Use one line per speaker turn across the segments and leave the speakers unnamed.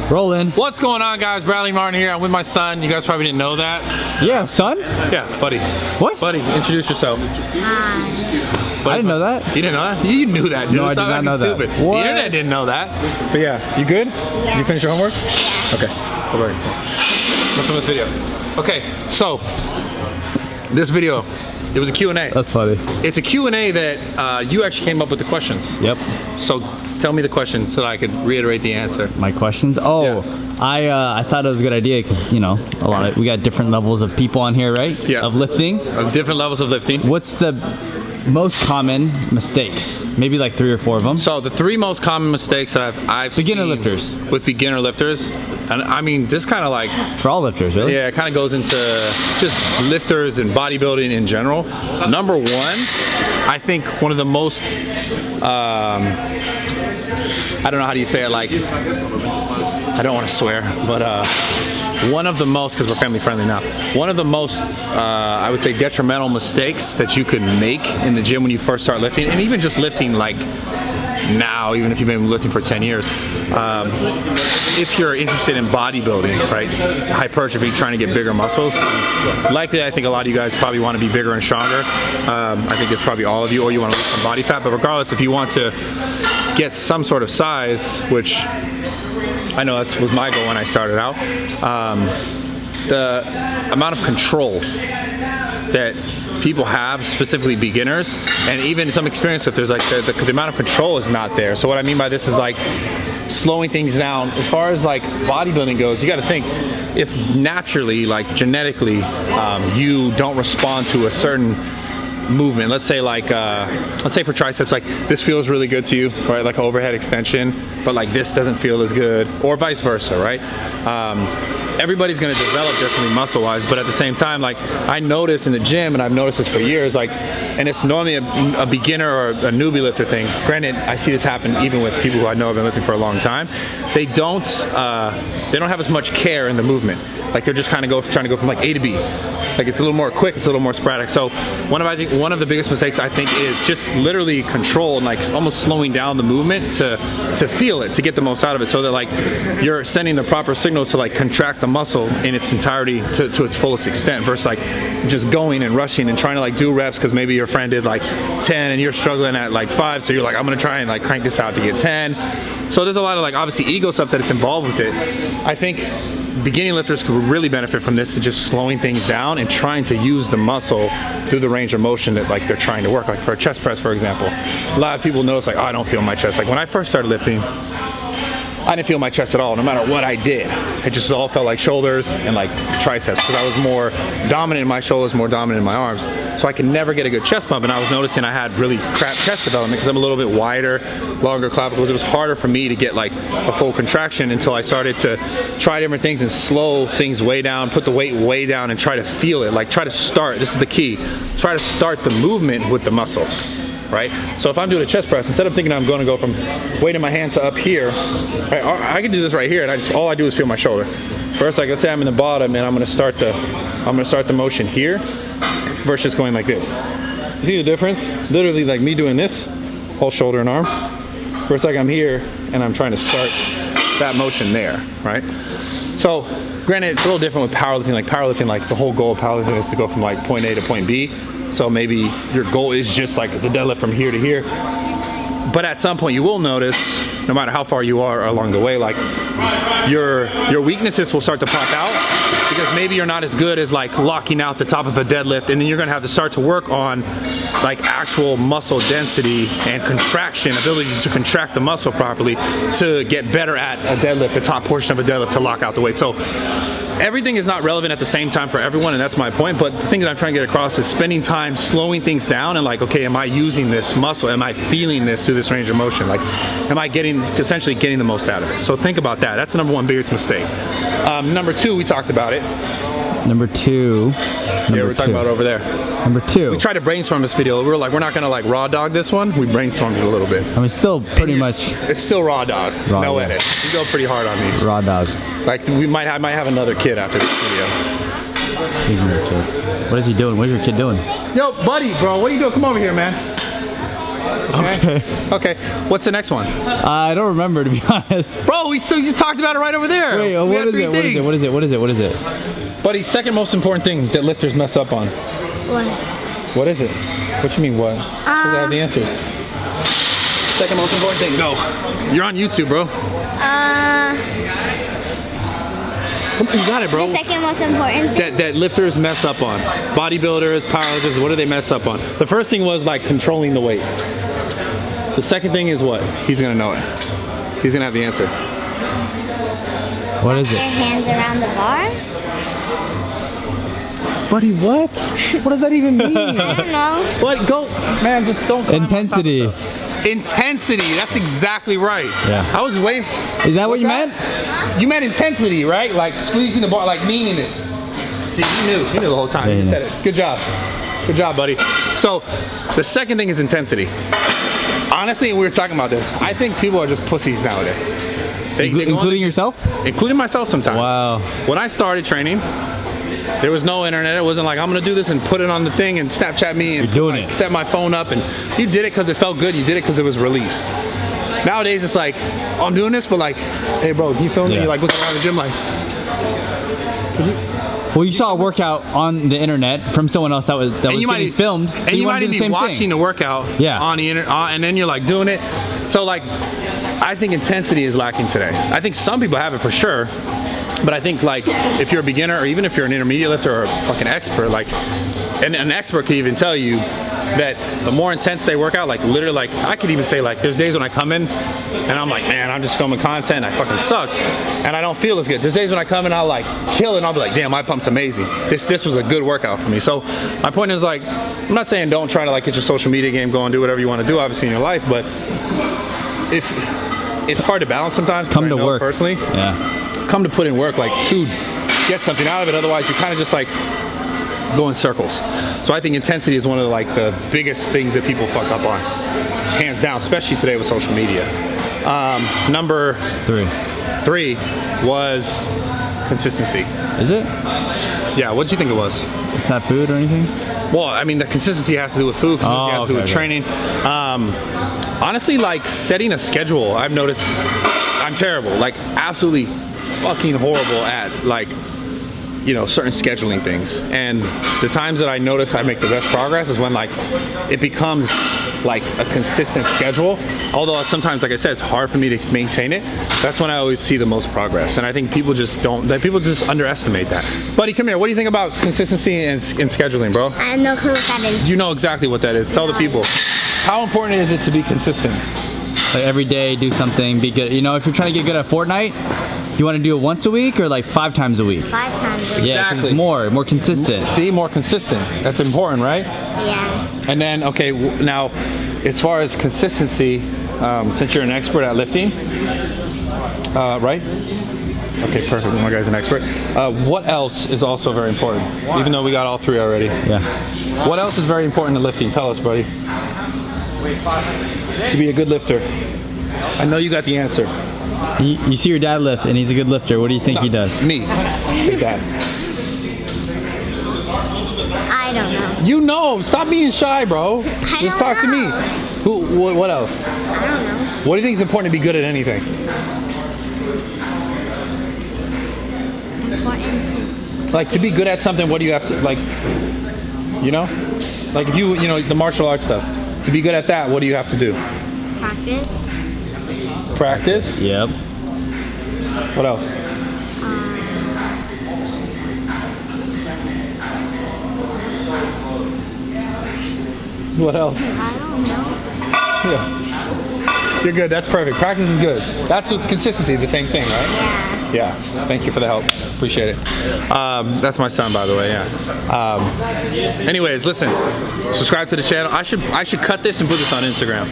Rolling.
What's going on, guys? Bradley Martyn here. I'm with my son. You guys probably didn't know that.
Yeah, son?
Yeah, buddy.
What?
Buddy, introduce yourself.
I didn't know that.
You didn't know that? You knew that, dude.
No, I did not know that.
Stupid.
What?
The internet didn't know that. But yeah, you good? Yeah. You finished your homework? Yeah. Okay. Cool. Look from this video. Okay, so this video, it was a Q&A.
That's funny.
It's a Q&A that you actually came up with the questions.
Yep.
So tell me the question so that I could reiterate the answer.
My questions? Oh, yeah. I thought it was a good idea because, you know, we got different levels of people on here, right?
Yeah.
Of lifting.
Of different levels of lifting.
What's the most common mistakes? Maybe like 3 or 4 of them.
So the 3 most common mistakes that I've
beginner
seen
lifters.
With beginner lifters, and I mean this kind of like
for all lifters, really? Yeah,
it kind of goes into just lifters and bodybuilding in general. Number 1, I think one of the most I don't know how do you say it, like, I don't want to swear, but one of the most, because we're family friendly now, one of the most, I would say, detrimental mistakes that you could make in the gym when you first start lifting, and even just lifting like now, even if you've been lifting for 10 years, if you're interested in bodybuilding, right, hypertrophy, trying to get bigger muscles, likely I think a lot of you guys probably want to be bigger and stronger. I think it's probably all of you, or you want to lose some body fat, but regardless, if you want to get some sort of size, which I know that was my goal when I started out, the amount of control that people have, specifically beginners, and even some experienced lifters, like the amount of control is not there. So what I mean by this is like slowing things down. As far as like bodybuilding goes, you got to think, if naturally, like genetically, you don't respond to a certain movement, let's say for triceps, like this feels really good to you, right, like overhead extension, but like this doesn't feel as good, or vice versa, right? Everybody's going to develop differently muscle wise, but at the same time, like I notice in the gym, and I've noticed this for years, like, and it's normally a beginner or a newbie lifter thing. Granted, I see this happen even with people who I know have been lifting for a long time. They don't have as much care in the movement. Like they're just kind of trying to go from like A to B. Like it's a little more quick, it's a little more sporadic. So one of the biggest mistakes I think is just literally control and like almost slowing down the movement to feel it, to get the most out of it, so that like you're sending the proper signals to like contract the muscle in its entirety to its fullest extent, versus like just going and rushing and trying to like do reps because maybe your friend did like 10 and you're struggling at like 5, so you're like, I'm gonna try and like crank this out to get 10. So there's a lot of like obviously ego stuff that is involved with it. I think beginning lifters could really benefit from this, to just slowing things down and trying to use the muscle through the range of motion that like they're trying to work. Like for a chest press, for example, a lot of people notice like, oh, I don't feel my chest. Like when I first started lifting, I didn't feel my chest at all, no matter what I did. It just all felt like shoulders and like triceps, because I was more dominant in my shoulders, more dominant in my arms. So I could never get a good chest pump, and I was noticing I had really crap chest development because I'm a little bit wider, longer clavicles. It was harder for me to get like a full contraction until I started to try different things and slow things way down, put the weight way down, and try to feel it. Like try to start, this is the key, try to start the movement with the muscle. Right? So if I'm doing a chest press, instead of thinking I'm going to go from weight in my hand to up here, right, I can do this right here, and all I do is feel my shoulder. First, like let's say I'm in the bottom, and I'm going to start the motion here, versus going like this. You see the difference? Literally, like me doing this, whole shoulder and arm. First, like I'm here, and I'm trying to start that motion there, right? So, granted, it's a little different with powerlifting. Like powerlifting, like the whole goal of powerlifting is to go from like point A to point B. So maybe your goal is just like the deadlift from here to here. But at some point you will notice, no matter how far you are along the way, like your weaknesses will start to pop out, because maybe you're not as good as like locking out the top of a deadlift, and then you're gonna have to start to work on like actual muscle density and contraction, ability to contract the muscle properly to get better at a deadlift, the top portion of a deadlift, to lock out the weight. So everything is not relevant at the same time for everyone, and that's my point. But the thing that I'm trying to get across is spending time slowing things down and like, okay, am I using this muscle? Am I feeling this through this range of motion? Like, am I essentially getting the most out of it? So think about that. That's the number 1 biggest mistake. Number 2, we talked about it.
Number 2.
Yeah, we're talking about it over there.
Number 2.
We tried to brainstorm this video. We were like, we're not gonna like raw dog this one. We brainstormed it a little bit.
I mean, still pretty much.
It's still raw dog. No edit. We go pretty hard on these.
Raw dog.
Like I might have another kid after this video.
What is he doing? What is your kid doing?
Yo, buddy, bro, what are you doing? Come over here, man. Okay. Okay. What's the next one?
I don't remember, to be honest.
Bro, we just talked about it right over there.
Wait,
We
what
had
is
three
it? What is it?
things.
What is it? What is it? What is it?
Buddy, second most important thing that lifters mess up on.
What?
What is it? What you mean what? Supposed to have the answers. Second most important thing. Go. You're on YouTube, bro. Come on, you got it, bro.
The second most important thing.
That lifters mess up on. Bodybuilders, powerlifters, what do they mess up on? The first thing was like controlling the weight. The second thing is what? He's gonna know it. He's gonna have the answer.
What is
Their
it?
hands around the bar?
Buddy, what? What does that even mean?
I don't know.
What? Go, man, just don't. climb on top of
Intensity.
stuff. Intensity, that's exactly right.
Yeah.
I was waiting.
Is that what you
What's
meant?
You meant intensity, right? Like squeezing the bar, like meaning it. See, you knew the whole time.
Yeah,
You
yeah.
said it. Good job. Good job, buddy. So, the second thing is intensity. Honestly, we were talking about this. I think people are just pussies nowadays. They go on the
Including
gym-
yourself?
Including myself sometimes.
Wow.
When I started training, there was no internet. It wasn't like I'm gonna do this and put it on the thing and Snapchat me and
You're doing
like,
it.
set my phone up, and you did it because it felt good. You did it because it was release. Nowadays it's like, oh, I'm doing this, but like, hey bro, can you film me?
Yeah.
You like looking around the gym like,
Well, you saw a workout on the internet from someone else that was getting filmed. So
and you
wanna
might
do
even
the
be
same
watching
thing.
the workout
Yeah.
on the internet, and then you're like doing it. So like, I think intensity is lacking today. I think some people have it for sure, but I think like if you're a beginner or even if you're an intermediate lifter or a fucking expert, like, and an expert can even tell you that the more intense they work out, like literally, like I could even say like there's days when I come in and I'm like, man, I'm just filming content, I fucking suck, and I don't feel as good. There's days when I come in, I'll like kill it, and I'll be like, damn, my pump's amazing. This was a good workout for me. So my point is like, I'm not saying don't try to like get your social media game going, do whatever you want to do, obviously in your life, but if it's hard to balance sometimes. 'Cause
Come
I
to
know
work.
personally.
Yeah.
Come to put in work, like to get something out of it. Otherwise, you're kind of just like go in circles. So I think intensity is one of like the biggest things that people fuck up on, hands down, especially today with social media. Number 3 was consistency.
Is it?
Yeah, what did you think it was?
It's not food or anything?
Well, I mean, the consistency has to do with food, consistency has to do
okay,
with
okay.
training. Honestly, like setting a schedule, I've noticed I'm terrible, like absolutely fucking horrible at like, you know, certain scheduling things. And the times that I notice I make the best progress is when like it becomes like a consistent schedule. Although sometimes, like I said, it's hard for me to maintain it. That's when I always see the most progress. And I think people just underestimate that. Buddy, come here. What do you think about consistency and scheduling, bro?
I have no clue what that is.
You know exactly what that is. Tell the people. How important is it to be consistent?
Like every day, do something, be good. You know, if you're trying to get good at Fortnite, you want to do it once a week or like 5 times a week?
5 times a week.
Yeah, 'cause
Exactly.
it's more consistent.
See, more consistent. That's important, right?
Yeah.
And then, okay, now, as far as consistency, since you're an expert at lifting, right? Okay, perfect. My guy's an expert. What else is also very important? Even though we got all 3 already.
Yeah.
What else is very important to lifting? Tell us, buddy. To be a good lifter. I know you got the answer.
You see your dad lift, and he's a good lifter. What do you think he does?
Me. Big dad.
I don't know.
You know. Stop being shy, bro. Just
don't
talk to me.
know.
What else?
I don't know.
What do you think is important to be good at anything?
Important
Like to be good at something, what do you have to like? You know, like if you know the martial arts stuff. To be good at that, what do you have to do?
to practice.
Practice.
Yep.
What else? What else?
I don't know.
Yeah. You're good. That's perfect. Practice is good. That's with consistency, the same thing, right?
Yeah.
Yeah. Thank you for the help. Appreciate it. That's my son, by the way. Yeah. Anyways, listen. Subscribe to the channel. I should cut this and put this on Instagram.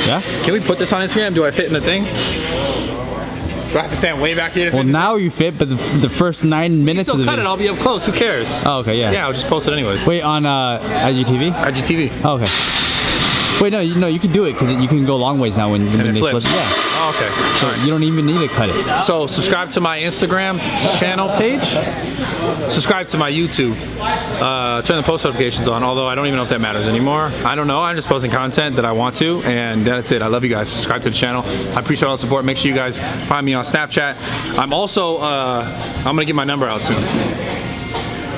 Yeah?
Can we put this on Instagram? Do I fit in the thing? Do I have to stand way back here? To
Well,
fit
now you fit, but the first 9 minutes
Still
of the
cut it.
video.
I'll be up close. Who cares?
Oh, okay, yeah.
Yeah, I'll just post it anyways.
Wait, on IGTV?
IGTV.
Oh, okay. Wait, no, you can do it because you can go long ways now when
And
they
it flips.
Yeah.
Oh, okay.
So
All right.
you don't even need to cut it.
So subscribe to my Instagram channel page. Subscribe to my YouTube. Turn the post notifications on, although I don't even know if that matters anymore. I don't know. I'm just posting content that I want to, and that's it. I love you guys. Subscribe to the channel. I appreciate all the support. Make sure you guys find me on Snapchat. I'm also, I'm going to get my number out soon.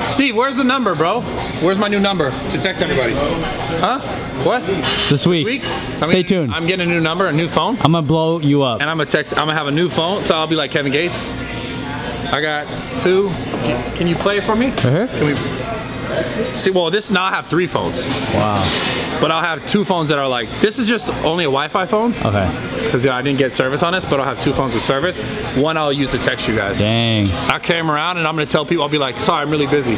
Steve, where's the number, bro? Where's my new number to text everybody? Huh? What?
This week. Stay tuned.
I'm getting a new number, a new phone.
I'm gonna blow you up.
And I'm gonna have a new phone, so I'll be like Kevin Gates. I got 2. Can you play it for me?
Uh-huh.
Can we see? Well, this now I have 3 phones,
Wow.
but I'll have 2 phones that are like, this is just only a Wi-Fi phone
Okay.
because I didn't get service on this, but I'll have 2 phones with service. One I'll use to text you guys.
Dang.
I came around and I'm gonna tell people, I'll be like, sorry, I'm really busy.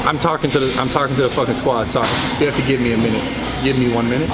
I'm talking to the fucking squad. Sorry, you have to give me a minute. Give me 1 minute.